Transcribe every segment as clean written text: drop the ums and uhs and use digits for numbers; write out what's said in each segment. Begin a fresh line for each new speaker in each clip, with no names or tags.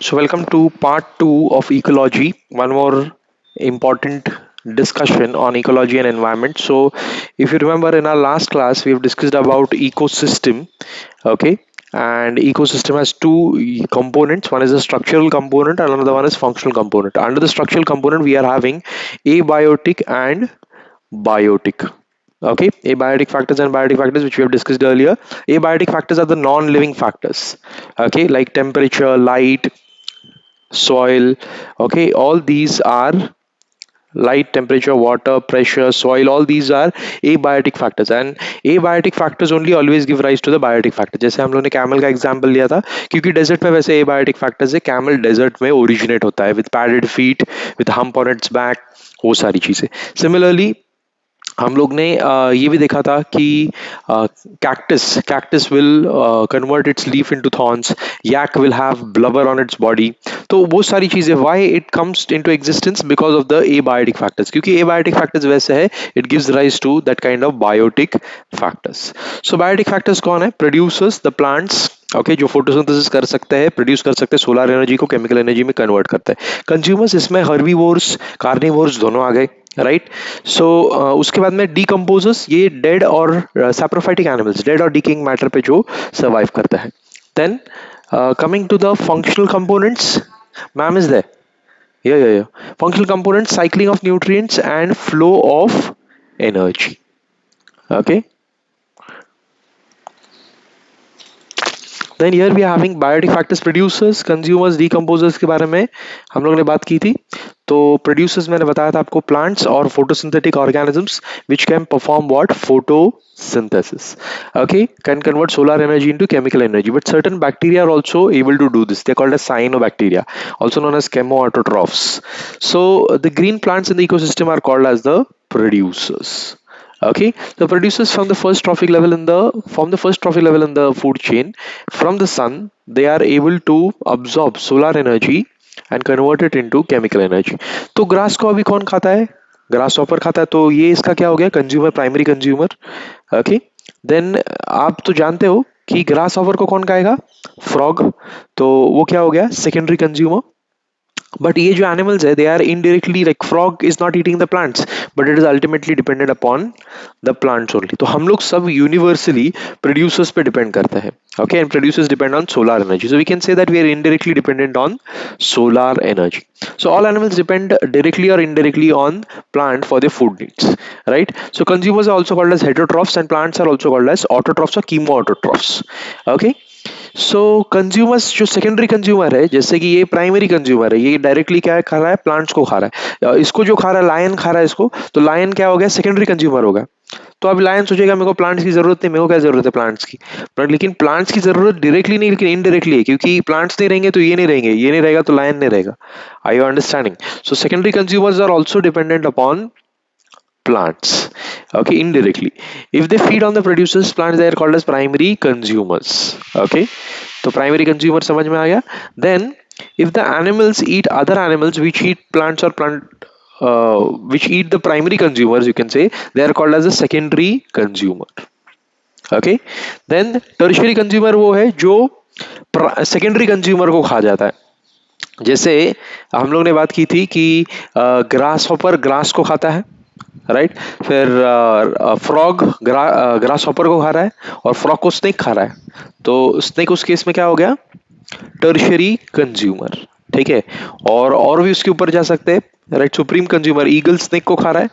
So welcome to part two of ecology. One more important discussion on ecology and environment. So if you remember in our last class, we have discussed about ecosystem. Okay. And ecosystem has two components. One is a structural component and another one is functional component. Under the structural component, we are having abiotic and biotic. Okay, abiotic factors and biotic factors, which we have discussed earlier. Abiotic factors are the non-living factors. Okay, like temperature, light, soil. Okay, all these are light, temperature, water, pressure, soil, all these are abiotic factors, and abiotic factors only always give rise to the biotic factor. जैसे हम लोग ने camel का example लिया था, क्योंकि desert में वैसे abiotic factors है, camel desert में originate होता है with padded feet, with hump on its back, वो सारी चीजें. Similarly, हम लोग ने ये भी देखा था कि cactus will convert it's leaf into thorns, yak will have blubber on its body. तो वो सारी चीजें why it comes into existence because of the abiotic factors, क्योंकि abiotic factors वैसे है it gives rise to that kind of biotic factors. So biotic factors कौन है? Producers, the plants, okay जो फोटोसिंथेसिस कर सकते हैं, प्रोड्यूस कर सकते हैं, सोलर एनर्जी को केमिकल एनर्जी में कन्वर्ट करते हैं. कंज्यूमर्स, इसमें हर्बीवोर्स, कार्निवोर्स दोनों आ गए, राइट. सो उसके बाद में डीकम्पोजर्स, ये डेड और सैप्रोफाइटिक एनिमल्स, डेड और डीकेइंग मैटर पे जो सर्वाइव करता है. Then coming to the functional components, ma'am is there, या functional components, cycling of nutrients and flow of energy. Okay, then here we are having biotic factors, producers, consumers, decomposers के बारे में हम लोग ने बात की थी. तो प्रोड्यूसर्स मैंने बताया था आपको, प्लांट्स और photosynthetic organisms which can perform what, photosynthesis. Okay, can convert solar energy into chemical energy, but certain bacteria are also able to do this. They're called as cyanobacteria, also known as chemoautotrophs. So the green plants in the ecosystem are called as the producers. Okay, the producers from the first trophic level in the food chain. From the sun, they are able to absorb solar energy and convert it into chemical energy. तो grass को अभी कौन खाता है? Grass hopper खाता है. तो ये इसका क्या हो गया? Consumer, primary consumer. Okay, then आप तो जानते हो कि ग्रास हॉपर को कौन खाएगा? फ्रॉग. तो वो क्या हो गया? Secondary consumer. बट ये जो एनिमल्स है, they are indirectly, like frog is not eating the plants, but it is ultimately dependent upon the plants only. तो हम लोग सब यूनिवर्सली प्रोड्यूसर्स पे डिपेंड करते हैं. Okay, and producers depend on solar energy, so we can say that we are indirectly dependent on solar energy. So all animals depend directly or indirectly on plant for their food needs, right? So consumers are also called as heterotrophs and plants are also called as autotrophs or chemoautotrophs. Okay, so consumers, जो secondary consumer है, जैसे कि ये primary consumer है, ये directly क्या खा रहा है? प्लांट्स को खा रहा है. इसको जो खा रहा है, लायन खा रहा है इसको, तो लायन क्या हो गया? सेकेंडरी कंज्यूमर होगा. तो अब लायन सोचेगा मेरे को प्लांट्स की जरूरत नहीं, मेरे को क्या जरूरत है प्लांट्स की. पर लेकिन प्लांट्स की जरूरत डायरेक्टली नहीं, लेकिन इनडायरेक्टली है, क्योंकि प्लांट्स नहीं रहेंगे तो ये नहीं रहेंगे, ये नहीं रहेगा तो लायन नहीं रहेगा. Are you understanding? So secondary consumers are also dependent upon plants, okay, indirectly. If they feed on the producers plants, they are called as primary consumers. Okay, so primary consumer समझ में आ गया. Then if the animals eat other animals which eat plants or which eat the primary consumers, you can say they are called as a secondary consumer. Okay, then tertiary consumer वो है जो secondary consumer को खा जाता है. जैसे हम लोग ने बात की थी कि ग्रास हॉपर ग्रास को खाता है, राइट. फिर फ्रॉग ग्रास हॉपर को खा रहा है और फ्रॉग को स्नेक खा रहा है. तो स्नेक उस केस में क्या हो गया? Tertiary consumer. ठीक है, और भी उसके ऊपर जा सकते हैं, right. Supreme consumer, eagle snake को खा रहा है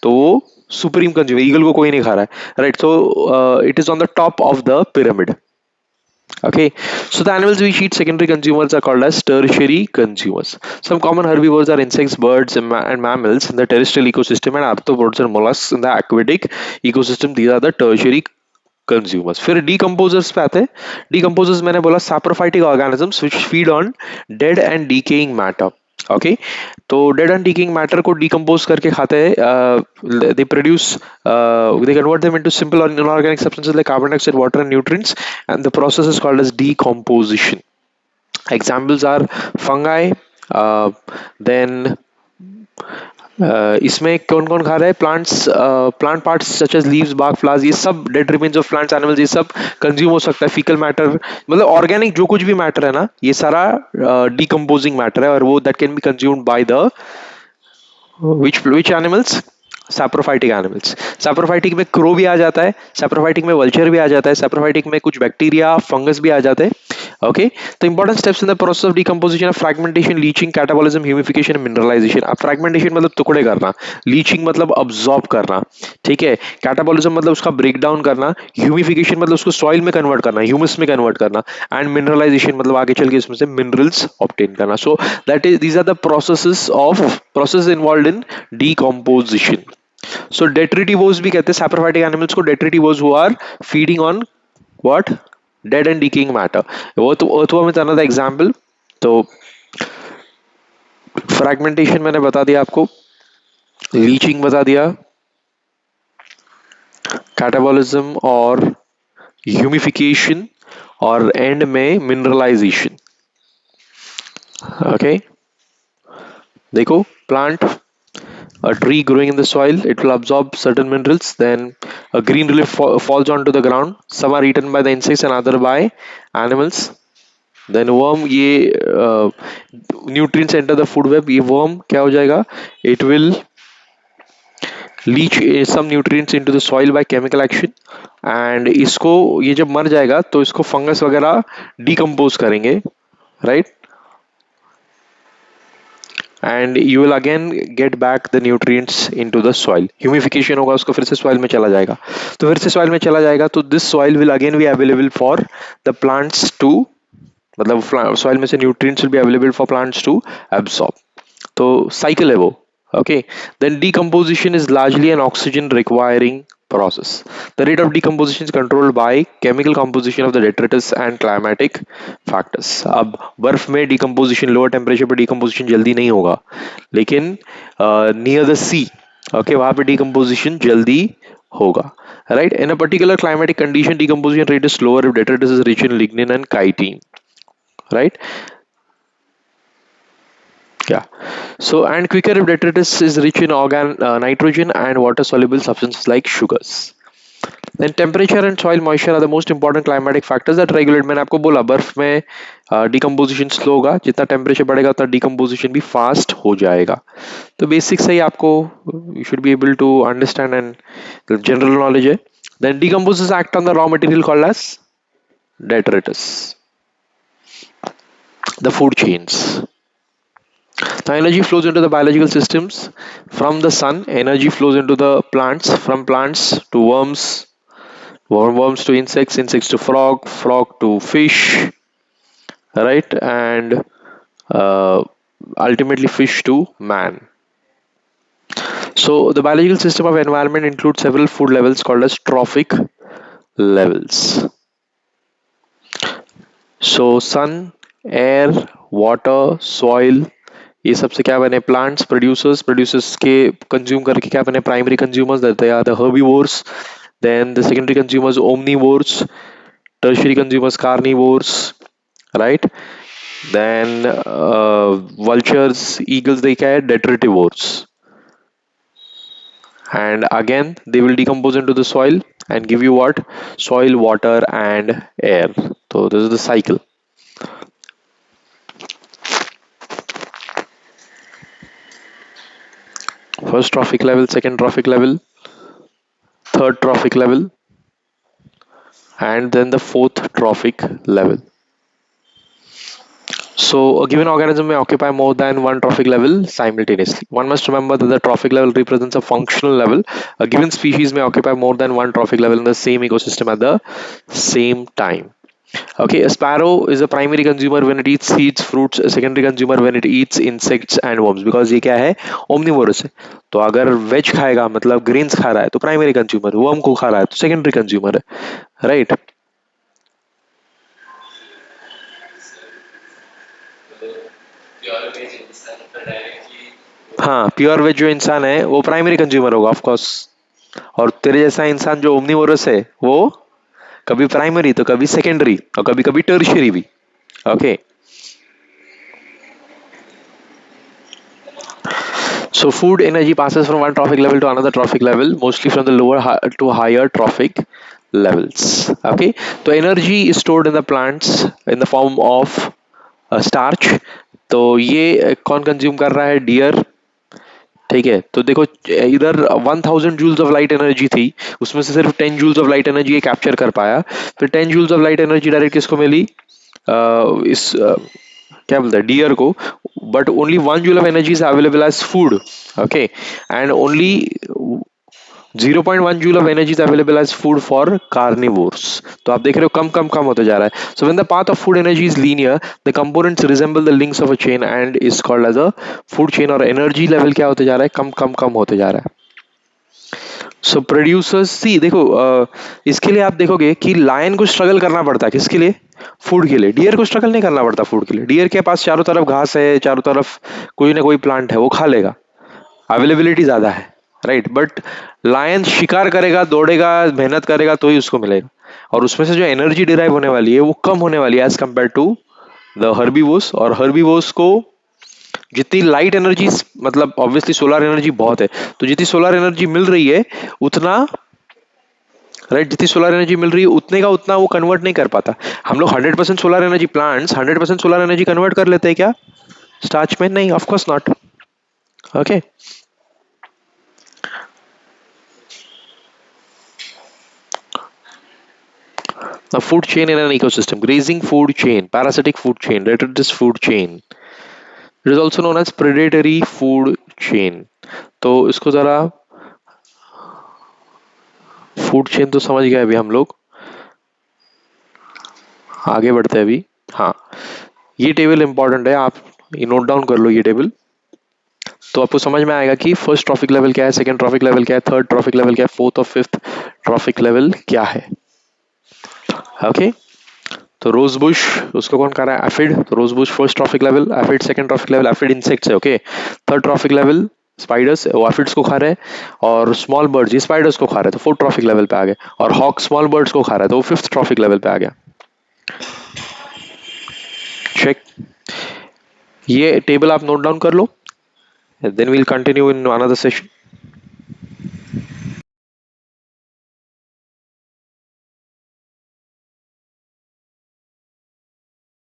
तो वो सुप्रीम कंज्यूमर, ईगल को कोई नहीं खा रहा है, right. So it is on the top of the pyramid. Okay, so the animals which eat secondary consumers are called as tertiary consumers. Some common herbivores are insects, birds, and mammals in the terrestrial ecosystem, and arthropods and mollusks in the aquatic ecosystem. These are the tertiary consumers. फिर decomposers पे आते हैं. Decomposers मैंने बोला saprophytic organisms which feed on dead and decaying matter. Okay, तो dead and decaying matter को decompose करके खाते हैं. They produce, they convert them into simple और inorganic substances like carbon dioxide, water and nutrients, and the process is called as decomposition. Examples are fungi, then इसमें कौन कौन खा रहा है? Plants, plant parts such as leaves, bark, flowers, ये सब dead remains of plants, animals, ये सब कंज्यूम हो सकता है। फीकल मैटर मतलब ऑर्गेनिक जो कुछ भी मैटर है ना, ये सारा डिकम्पोजिंग मैटर है, और वो that can be consumed by the which animals? Saprophytic animals. Saprophytic में क्रो भी आ जाता है, सैप्रोफाइटिक में वल्चर भी आ जाता है, सैप्रोफाइटिक में कुछ बैक्टीरिया फंगस भी आ जाते हैं। ओके, तो important steps in the process of decomposition of fragmentation, leaching, catabolism, humification, mineralisation. अब फ्रैगमेंटेशन मतलब टुकड़े करना, लीचिंग मतलब अब्सॉर्ब करना, ठीक है, कैटाबॉलिज्म मतलब उसका ब्रेक डाउन करना, ह्यूमिफिकेशन मतलब उसको सॉइल में कन्वर्ट करना, ह्यूमस में कन्वर्ट करना, एंड मिनरलाइजेशन मतलब आगे चल के इसमें से मिनरल्स ऑब्टेन करना। So that is these are the process involve in decomposition. So detritivores भी कहते हैं saprophytic animals को, detritivores who are feeding on what? Dead and decaying matter. earthworm is another example. तो fragmentation मैंने बता दिया आपको, लीचिंग बता दिया, कैटाबॉलिज्म और ह्यूमिफिकेशन, और एंड में मिनरलाइजेशन। ओके, देखो plant, a tree growing in the soil, it will absorb certain minerals, then a green leaf falls onto the ground, some are eaten by the insects and other by animals, then worm, ये nutrients enter the food web, ये worm क्या हो जाएगा? It will leach some nutrients into the soil by chemical action, and इसको, ये जब मर जाएगा तो इसको फंगस वगैरह डिकम्पोज करेंगे, right, and you will again get back the nutrients into the soil. Humification होगा, उसको फिर से soil में चला जाएगा, तो फिर से soil में चला जाएगा, तो this soil will again be available for the plants to, मतलब soil में से nutrients will be available for plants to absorb. तो cycle है वो. Okay, then decomposition is largely an oxygen requiring process. The rate of decomposition is controlled by chemical composition of the detritus and climatic factors. अब बर्फ में decomposition, lower temperature पे decomposition जल्दी नहीं होगा, लेकिन near the sea, okay, वहाँ पे decomposition जल्दी होगा, right? In a particular climatic condition, decomposition rate is slower if detritus is rich in lignin and chitin, right? Yeah. So, and quicker if detritus is rich in nitrogen and water soluble substances like sugars. Then temperature and soil moisture are the most important climatic factors that regulate. मैंने आपको बोला बर्फ में decomposition slow होगा, जितना temperature बढ़ेगा उतना decomposition भी फास्ट हो जाएगा. तो बेसिक से ही आपको you should be able to understand, and general knowledge है. Then decomposers act on the raw material called as detritus, the food chains. Now energy flows into the biological systems from the sun. Energy flows into the plants, from plants to worms, worms to insects, insects to frog to fish, right? And ultimately fish to man. So the biological system of environment includes several food levels called as trophic levels. So sun, air, water, soil, ये सबसे क्या बने? Plants, producers के consume करके क्या बने? Primary consumers, that they are the herbivores. Then the secondary consumers, omnivores. Tertiary consumers, carnivores, right? Then vultures, eagles, they क्या है? Detritivores. And again they will decompose into the soil and give you what? Soil, water and air. So this is the cycle. First trophic level, second trophic level, third trophic level, and then the fourth trophic level. So a given organism may occupy more than one trophic level simultaneously. One must remember that the trophic level represents a functional level. A given species may occupy more than one trophic level in the same ecosystem at the same time. Okay, a sparrow is a primary consumer when it eats seeds, fruits, a secondary consumer when it eats insects and worms, because ये क्या है? Omnivorous है. तो अगर veg खाएगा मतलब grains खा रहा है तो प्राइमरी कंज्यूमर, वर्म को खा रहा है तो सेकेंडरी कंज्यूमर है, राइट? हाँ, प्योर वेज जो इंसान है वो प्राइमरी कंज्यूमर होगा ऑफ कोर्स, और तेरे जैसा इंसान जो ओमनीवोरस है वो कभी प्राइमरी तो कभी सेकेंडरी और कभी कभी टर्शियरी भी. Okay, So food energy passes from one trophic level to another trophic level, mostly from the to higher trophic levels. Okay, so energy is stored in the plants in the form of starch. तो ये कौन consume कर रहा है? Dear. ठीक है, तो देखो इधर 1000 जूल्स ऑफ लाइट एनर्जी थी, उसमें से सिर्फ 10 जूल्स ऑफ लाइट एनर्जी ये कैप्चर कर पाया। फिर 10 joules of light energy direct किसको मिली? इस क्या बोलते हैं, डियर को। But only 1 joule of energy is available as food. Okay, and only 0.1 joule of energy is available as food for carnivores. तो आप देख रहे हो कम कम कम होते जा रहा है। So when the path of food energy is linear, the components resemble the links of a chain and is called as a food chain. और एनर्जी लेवल क्या होते जा रहा है? कम कम कम होते जा रहा है। सो प्रोड्यूसर्स सी देखो, इसके लिए आप देखोगे कि लायन को स्ट्रगल करना पड़ता है, किसके लिए? फूड के लिए। डियर को स्ट्रगल नहीं करना पड़ता फूड के लिए। डियर के पास चारों तरफ घास है, चारों तरफ कोई ना कोई प्लांट है, वो खा लेगा, अवेलेबिलिटी ज्यादा है, राइट। बट लायन शिकार करेगा, दौड़ेगा, मेहनत करेगा तो ही उसको मिलेगा। और उसमें से जो एनर्जी डिराइव होने वाली है वो कम होने वाली है as compare to the herbivores. और हर्बीवोर्स को जितनी लाइट एनर्जी, मतलब ऑब्वियसली सोलर एनर्जी बहुत है, तो जितनी सोलर एनर्जी मिल रही है उतना, राइट, जितनी सोलर एनर्जी मिल रही है उतने का उतना वो कन्वर्ट नहीं कर पाता। हम लोग 100% solar energy, plants 100% solar energy convert कर लेते हैं क्या स्टार्च में? नहीं, of course not. Okay, a food chain in an ecosystem: grazing food chain, parasitic food chain, detritus food chain. It is also known as predatory food chain. तो इसको जरा, food chain तो समझ गए अभी हम लोग, आगे बढ़ते हैं अभी। हाँ, ये टेबल इंपॉर्टेंट है, आप नोट डाउन कर लो ये टेबल, तो आपको समझ में आएगा कि फर्स्ट ट्रॉफिक लेवल क्या है, सेकंड ट्रॉफिक लेवल क्या है, थर्ड ट्रॉफिक लेवल क्या है, फोर्थ और फिफ्थ ट्रॉफिक लेवल क्या है। ओके, तो रोज बुश उसको कौन खा रहा है? एफिड। तो rose bush first trophic level, aphid second trophic level, aphid insects है। Okay, third trophic level spiders, वो एफिड्स को खा रहे हैं, और स्मॉल बर्ड्स ये स्पाइडर्स को खा रहे हैं, तो फोर्थ ट्रॉफिक लेवल पे आ गए। और हॉक स्मॉल बर्ड्स को खा रहा है, तो वो फिफ्थ ट्रॉफिक लेवल पे आ गया। चेक, ये टेबल आप नोट डाउन कर लो, then we'll continue in another session.